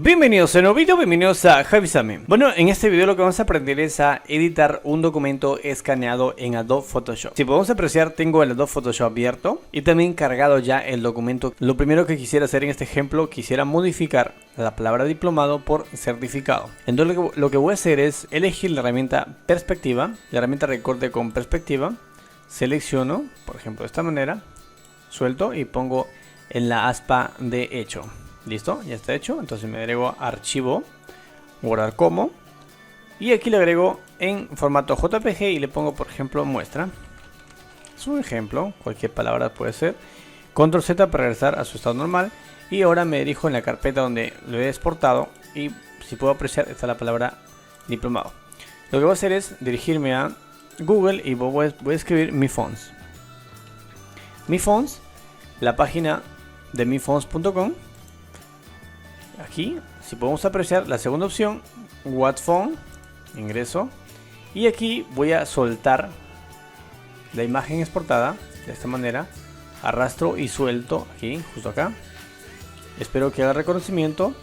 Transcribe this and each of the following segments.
Bienvenidos a un nuevo video, bienvenidos a Javisame. Bueno, en este video lo que vamos a aprender es a editar un documento escaneado en Adobe Photoshop. Si podemos apreciar, tengo el Adobe Photoshop abierto y también cargado ya el documento. Lo primero que quisiera hacer en este ejemplo, quisiera modificar la palabra diplomado por certificado. Entonces lo que voy a hacer es elegir la herramienta perspectiva, la herramienta recorte con perspectiva. Selecciono, por ejemplo, de esta manera, suelto y pongo en la aspa de hecho. Listo, ya está hecho. Entonces me agrego archivo, guardar como, y aquí le agrego en formato JPG y le pongo, por ejemplo, muestra. Es un ejemplo, cualquier palabra puede ser. Control Z para regresar a su estado normal. Y ahora me dirijo en la carpeta donde lo he exportado y, si puedo apreciar, está la palabra diplomado. Lo que voy a hacer es dirigirme a Google y voy a escribir Mi Fonts. Mi Fonts, la página de mifonts.com. Aquí, si podemos apreciar la segunda opción, What Font, ingreso, y aquí voy a soltar la imagen exportada de esta manera, arrastro y suelto aquí, justo acá. Espero que haga reconocimiento.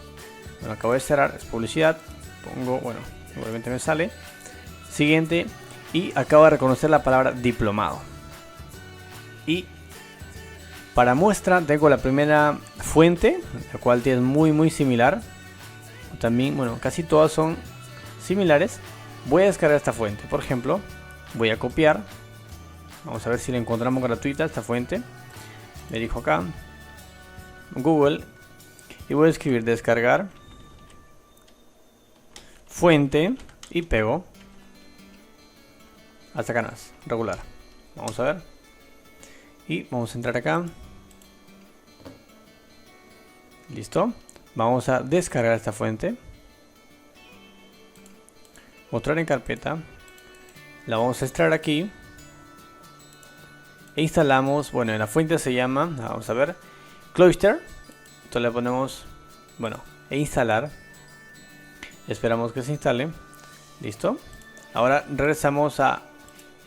Bueno, acabo de cerrar, es publicidad, pongo, bueno, igualmente me sale, siguiente, y acabo de reconocer la palabra diplomado. Y para muestra tengo la primera fuente, la cual es muy similar. También, bueno, casi todas son similares. Voy a descargar esta fuente. Por ejemplo, voy a copiar. Vamos a ver si la encontramos gratuita, esta fuente. Le dijo acá, Google, y voy a escribir descargar fuente y pego hasta acá, regular. Vamos a ver. Y vamos a entrar acá. Listo. Vamos a descargar esta fuente. Mostrar en carpeta. La vamos a extraer aquí. E instalamos. Bueno, la fuente se llama, vamos a ver, Cloister. Entonces le ponemos, bueno, e instalar. Esperamos que se instale. Listo. Ahora regresamos a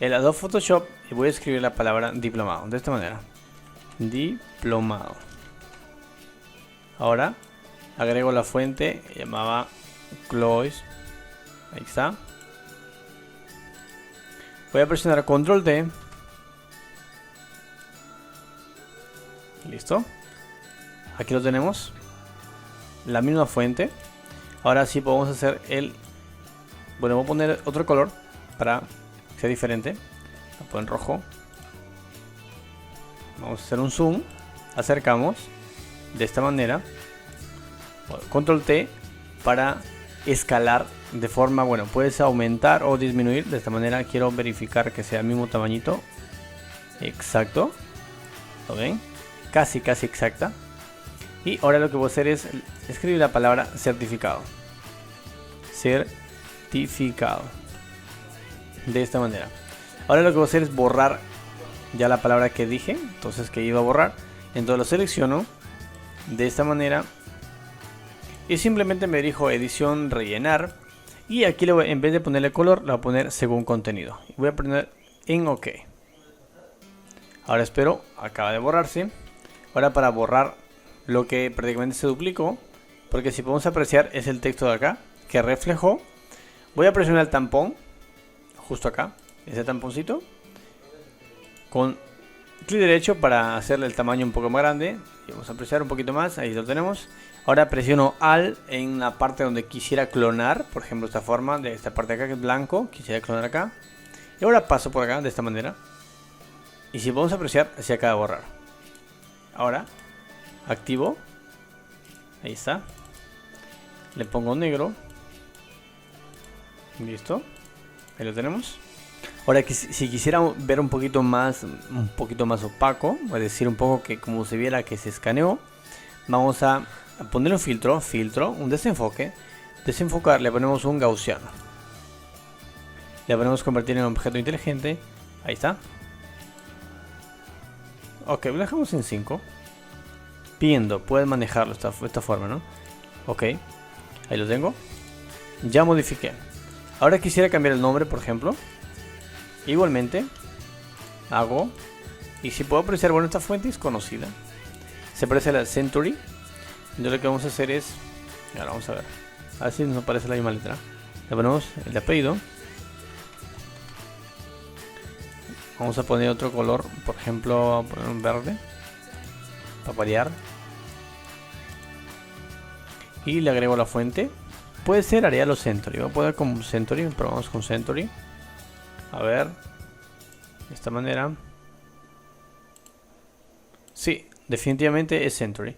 el Adobe Photoshop y voy a escribir la palabra diplomado de esta manera. Diplomado. Ahora agrego la fuente, llamaba Clois. Ahí está. Voy a presionar Control D. Listo. Aquí lo tenemos. La misma fuente. Ahora sí podemos hacer el... Bueno, voy a poner otro color para que sea diferente. Lo pongo en rojo. Vamos a hacer un zoom. Acercamos. De esta manera. Control T para escalar de forma, bueno, puedes aumentar o disminuir. De esta manera quiero verificar que sea el mismo tamañito. Exacto. ¿Lo ven? Casi exacta. Y ahora lo que voy a hacer es escribir la palabra certificado. Certificado. De esta manera. Ahora lo que voy a hacer es borrar ya la palabra que dije. Entonces que iba a borrar. Entonces lo selecciono de esta manera. Y simplemente me dirijo a edición, rellenar. Y aquí le voy, en vez de ponerle color, le voy a poner según contenido. Y voy a poner en OK. Ahora espero, acaba de borrarse. Ahora para borrar lo que prácticamente se duplicó. Porque si podemos apreciar es el texto de acá que reflejó. Voy a presionar el tampón. Justo acá, ese tamponcito. Con clic derecho para hacerle el tamaño un poco más grande. Y vamos a apreciar un poquito más, ahí lo tenemos. Ahora presiono Alt en la parte donde quisiera clonar. Por ejemplo, esta forma, de esta parte de acá que es blanco. Quisiera clonar acá. Y ahora paso por acá de esta manera. Y si podemos apreciar, se acaba de borrar. Ahora, activo. Ahí está. Le pongo negro. Listo. Ahí lo tenemos. Ahora, si quisiera ver un poquito más opaco, es decir, un poco que como se viera que se escaneó, vamos a poner un filtro, un desenfoque, desenfocar, le ponemos un gaussiano, le ponemos convertir en objeto inteligente, ahí está. Ok, lo dejamos en 5. Viendo, puedes manejarlo de esta forma, ¿no? Ok, ahí lo tengo. Ya modifiqué. Ahora quisiera cambiar el nombre, por ejemplo. Igualmente hago, y si puedo apreciar, bueno, esta fuente es conocida, se parece a la Century. Entonces lo que vamos a hacer es Ahora vamos a ver. Así nos aparece la misma letra. Le ponemos el de apellido. Vamos a poner otro color, por ejemplo, a poner un verde para variar. Y le agrego la fuente. Puede ser Arial o Century. Voy a poner como Century, probamos con Century. A ver. De esta manera. Sí, definitivamente es Century.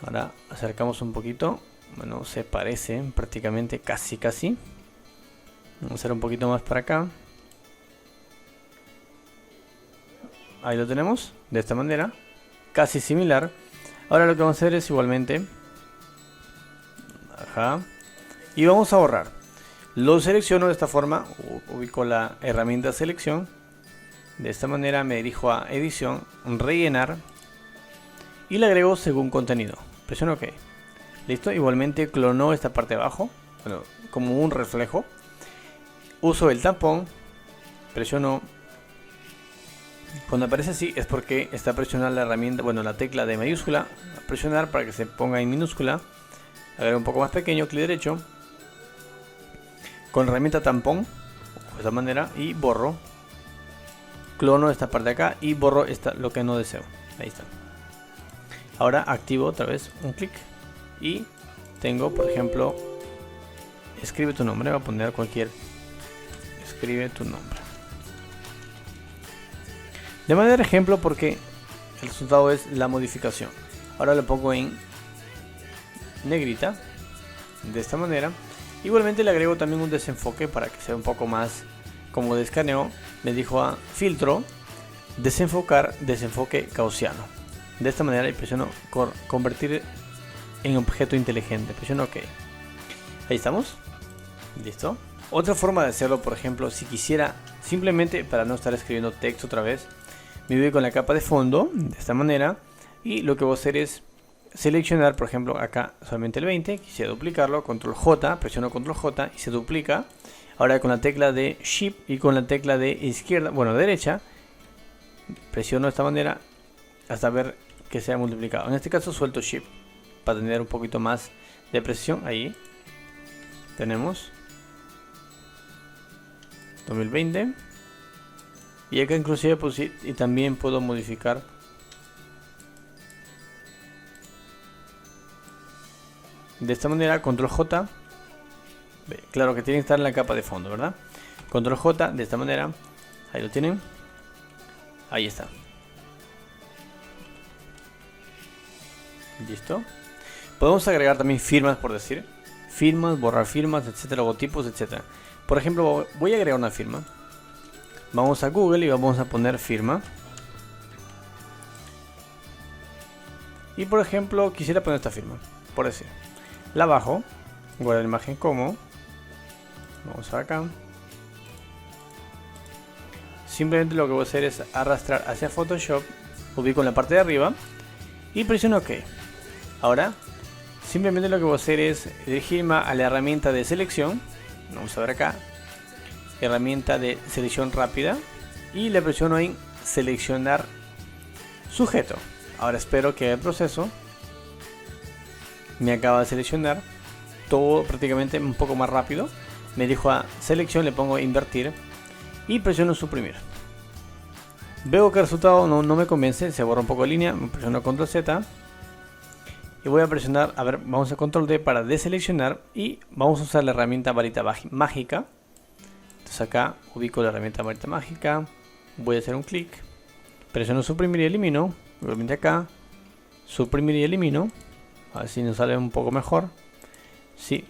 Ahora acercamos un poquito. Bueno, se parece prácticamente, casi. Vamos a hacer un poquito más para acá. Ahí lo tenemos, de esta manera, casi similar. Ahora lo que vamos a hacer es igualmente, y vamos a borrar. Lo selecciono de esta forma, ubico la herramienta selección. De esta manera me dirijo a edición, rellenar, y le agrego según contenido. Presiono OK. Listo, igualmente clonó esta parte de abajo, bueno, como un reflejo. Uso el tampón, presiono. Cuando aparece así es porque está presionando la herramienta, bueno, la tecla de mayúscula, presionar para que se ponga en minúscula. Agrego un poco más pequeño, clic derecho, con la herramienta tampón, de esta manera, y borro. Clono esta parte de acá y borro lo que no deseo. Ahí está. Ahora activo otra vez un clic y tengo, por ejemplo, escribe tu nombre. Voy a poner cualquier, escribe tu nombre. De manera de ejemplo, porque el resultado es la modificación. Ahora lo pongo en negrita, de esta manera. Igualmente le agrego también un desenfoque para que sea un poco más como de escaneo. Me dijo a filtro, desenfocar, desenfoque gaussiano. De esta manera, y presiono convertir en objeto inteligente. Presiono OK. Ahí estamos. Listo. Otra forma de hacerlo, por ejemplo, si quisiera, simplemente para no estar escribiendo texto otra vez, me voy con la capa de fondo, de esta manera, y lo que voy a hacer es seleccionar, por ejemplo, acá solamente el 20, quisiera duplicarlo, control J, presiono control J y se duplica. Ahora con la tecla de Shift y con la tecla de izquierda, bueno, derecha, presiono de esta manera hasta ver que sea multiplicado. En este caso suelto Shift para tener un poquito más de precisión. Ahí tenemos 2020. Y acá inclusive pues, y también puedo modificar de esta manera, control J. Claro que tiene que estar en la capa de fondo, ¿verdad? Control J, de esta manera. Ahí lo tienen. Ahí está. Listo. Podemos agregar también firmas, por decir. Firmas, borrar firmas, etcétera, logotipos, etcétera. Por ejemplo, voy a agregar una firma. Vamos a Google y vamos a poner firma. Y por ejemplo, quisiera poner esta firma, por decir. La bajo, guardo la imagen como. Vamos a acá. Simplemente lo que voy a hacer es arrastrar hacia Photoshop, ubico en la parte de arriba y presiono OK. Ahora, simplemente lo que voy a hacer es dirigirme a la herramienta de selección. Vamos a ver acá. Herramienta de selección rápida y le presiono en seleccionar sujeto. Ahora espero que el proceso me acaba de seleccionar todo prácticamente un poco más rápido. Me dijo a selección, le pongo invertir y presiono suprimir. Veo que el resultado no me convence, se borra un poco de línea. Me presiono control Z y voy a presionar, a ver, vamos a control D para deseleccionar y vamos a usar la herramienta varita mágica. Entonces acá ubico la herramienta varita mágica, voy a hacer un clic, presiono suprimir y elimino, igualmente acá, suprimir y elimino, así nos sale un poco mejor. Sí,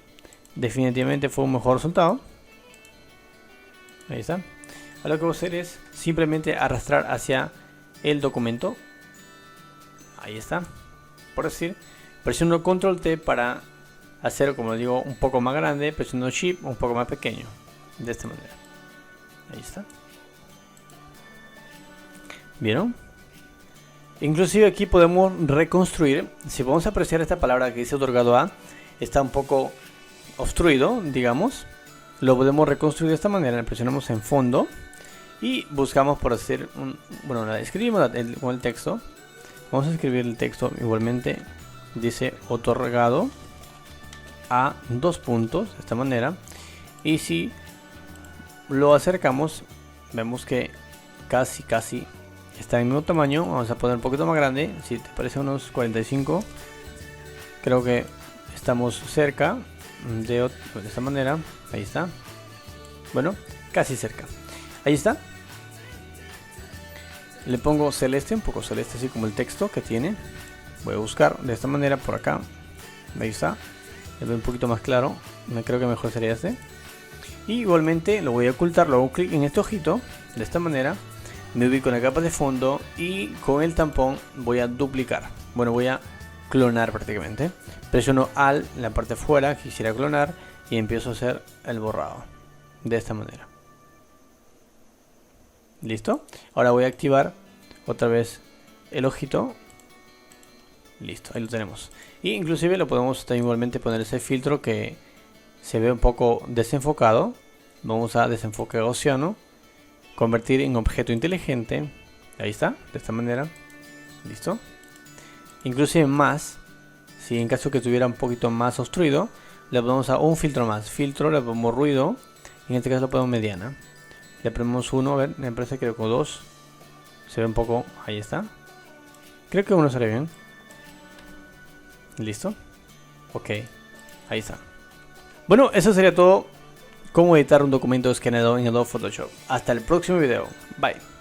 definitivamente fue un mejor resultado. Ahí está. Ahora lo que voy a hacer es simplemente arrastrar hacia el documento. Ahí está. Por decir, presiono control T para hacer, como digo, un poco más grande, presiono Shift un poco más pequeño. De esta manera. Ahí está. ¿Vieron? Inclusive aquí podemos reconstruir. Si vamos a apreciar esta palabra que dice otorgado a, está un poco obstruido, digamos. Lo podemos reconstruir de esta manera. Presionamos en fondo y buscamos por hacer un, bueno, escribimos con el texto. Vamos a escribir el texto igualmente dice otorgado a 2 puntos de esta manera. Y si lo acercamos, vemos que casi está en el mismo tamaño. Vamos a poner un poquito más grande, si te parece unos 45. Creo que estamos cerca de esta manera. Ahí está. Bueno, casi cerca. Ahí está. Le pongo celeste, un poco celeste, así como el texto que tiene. Voy a buscar de esta manera por acá. Ahí está. Le veo un poquito más claro. Me creo que mejor sería este. Y igualmente lo voy a ocultar. Lo hago clic en este ojito. De esta manera. Me ubico en la capa de fondo. Y con el tampón voy a duplicar. Bueno, voy a clonar prácticamente. Presiono Alt en la parte de fuera. Quisiera clonar. Y empiezo a hacer el borrado. De esta manera. Listo. Ahora voy a activar otra vez el ojito. Listo, ahí lo tenemos. Y inclusive lo podemos también igualmente poner ese filtro que se ve un poco desenfocado. Vamos a desenfoque gaussiano. Convertir en objeto inteligente. Ahí está, de esta manera. Listo. Inclusive más. Si en caso que estuviera un poquito más obstruido, le ponemos a un filtro más. Filtro, le ponemos ruido. En este caso lo ponemos mediana. Le ponemos 1, a ver, me parece que con 2 se ve un poco, ahí está. Creo que 1 estaría bien. Listo. Ok, ahí está. Bueno, eso sería todo. Cómo editar un documento escaneado en Adobe Photoshop. Hasta el próximo video. Bye.